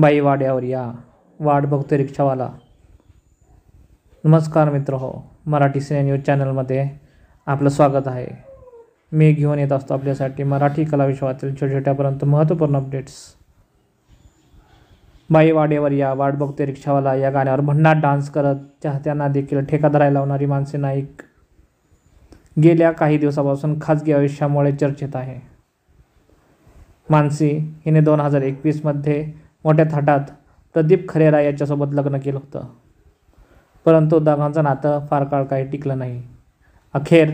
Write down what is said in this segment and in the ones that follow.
बाई वाड्यावर या, वाट बघतो रिक्षावाला. नमस्कार मित्र हो, मराठी सिने न्यूज चॅनलमध्ये आपलं स्वागत आहे. मी घेऊन येत असतो आपल्यासाठी मराठी कला विश्वातील छोट्या परंतु महत्त्वपूर्ण अपडेट्स. बाई वाड्यावर या, वाट बघतो रिक्षावाला या गाण्यावर भन्नाट डान्स करत चाहत्यांना देखील ठेका धरायला लावणारी मानसी नाईक गेल्या काही दिवसापासून खाजगी आयुष्यामुळे चर्चेत आहे. मानसी हिने 2021 मध्ये मोठ्या थाटात प्रदीप खरेरा याच्यासोबत लग्न केलं होतं, परंतु दोघांचं नातं फार काळ काही टिकलं नाही. अखेर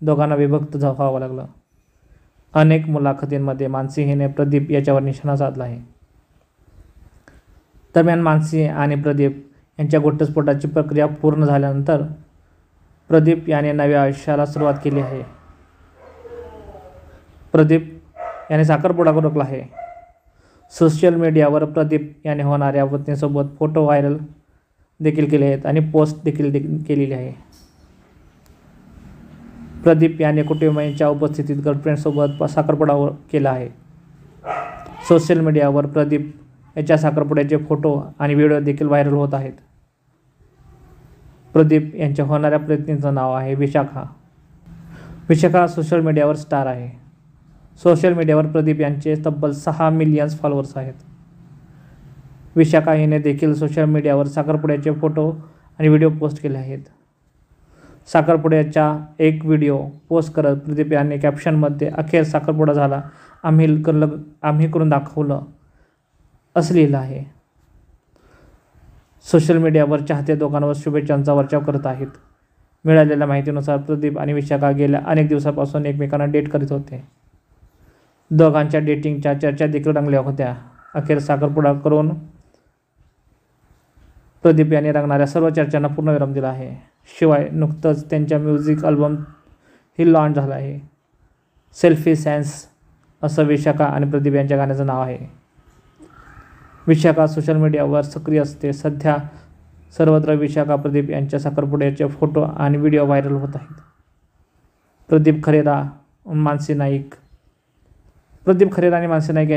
दोघांना विभक्त व्हावं लागलं. अनेक मुलाखतींमध्ये मानसी हिने प्रदीप याच्यावर निशाणा साधला आहे. दरम्यान मानसी आणि प्रदीप यांच्या घटस्फोटाची प्रक्रिया पूर्ण झाल्यानंतर प्रदीप याने नव्या आयुष्याला सुरुवात केली आहे. प्रदीप याने साखरपुडा रोखला आहे. सोशल मीडियावर प्रदीप याने होणाऱ्या पत्नीसोबत फोटो व्हायरल देखील केले आहेत आणि पोस्ट देखील केलेली आहे. प्रदीप याने कुटुंबियांच्या उपस्थितीत गर्लफ्रेंडसोबत साखरपुडा केला आहे. सोशल मीडियावर प्रदीप याच्या साखरपुड्याचे फोटो आणि व्हिडिओ देखील व्हायरल होत आहेत. प्रदीप यांच्या होणाऱ्या पत्नीचं नाव आहे विशाखा. विशाखा सोशल मीडियावर स्टार आहे. सोशल मीडियावर प्रदीप यांचे तब्बल 6 मिलियन फॉलोअर्स आहेत. विशाखा हिने देखील सोशल मीडियावर साखरपुड्याचे फोटो आणि व्हिडिओ पोस्ट केले आहेत. साखरपुड्याचा एक व्हिडिओ पोस्ट करत प्रदीप यांनी कॅप्शनमध्ये अखेर साखरपुडा झाला, आम्ही करून दाखवलं असं लिहिलं आहे. सोशल मीडियावर चाहते दोघांवर शुभेच्छांचा वर्षाव करत आहेत. मिळालेल्या माहितीनुसार प्रदीप आणि विशाखा गेल्या अनेक दिवसापासून एकमेकांना डेट करीत होते. दोघांच्या डेटिंगच्या चर्चा देखील रंगल्या होत्या. अखेर साखरपुडा करून प्रदीप यांनी रंगणाऱ्या सर्व चर्चांना पूर्णविराम दिला आहे. शिवाय नुकतंच त्यांच्या म्युझिक अल्बम ही लॉन्च झाला आहे. सेल्फी सेन्स असं विशाखा आणि प्रदीप यांच्या गाण्याचं नाव आहे. विशाखा सोशल मीडियावर सक्रिय असते. सध्या सर्वत्र विशाखा प्रदीप यांच्या साखरपुड्याचे फोटो आणि व्हिडिओ व्हायरल होत आहेत. प्रदीप खरेरा आणि मानसी नाईक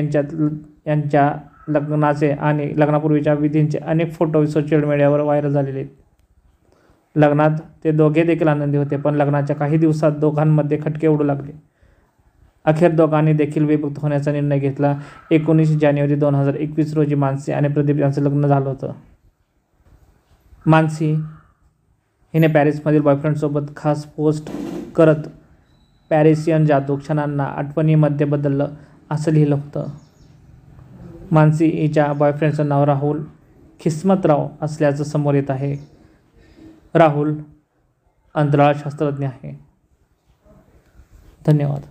यांच्या लग्नाचे आणि लग्नापूर्वीच्या विधींचे अनेक फोटो सोशल मीडियावर व्हायरल झालेले आहेत. लग्नात ते दोघे देखील आनंदी होते, पण लग्नाच्या काही दिवसात दोघांमध्ये खटके उडू लागले. अखेर दोघांनी देखील विभक्त होण्याचा निर्णय घेतला. 19 जानेवारी 2021 रोजी मानसी आणि प्रदीप यांचं लग्न झालं होतं. मानसी हिने पॅरिसमधील बॉयफ्रेंडसोबत खास पोस्ट करत पॅरिसियन जादू क्षणांना आठवणीमध्ये बदललं असं लिहिलं होतं. मानसी हिच्या बॉयफ्रेंडचं नाव राहुल खिस्मतराव असल्याचं समोर येत आहे. राहुल अंतराळ शास्त्रज्ञ आहे. धन्यवाद.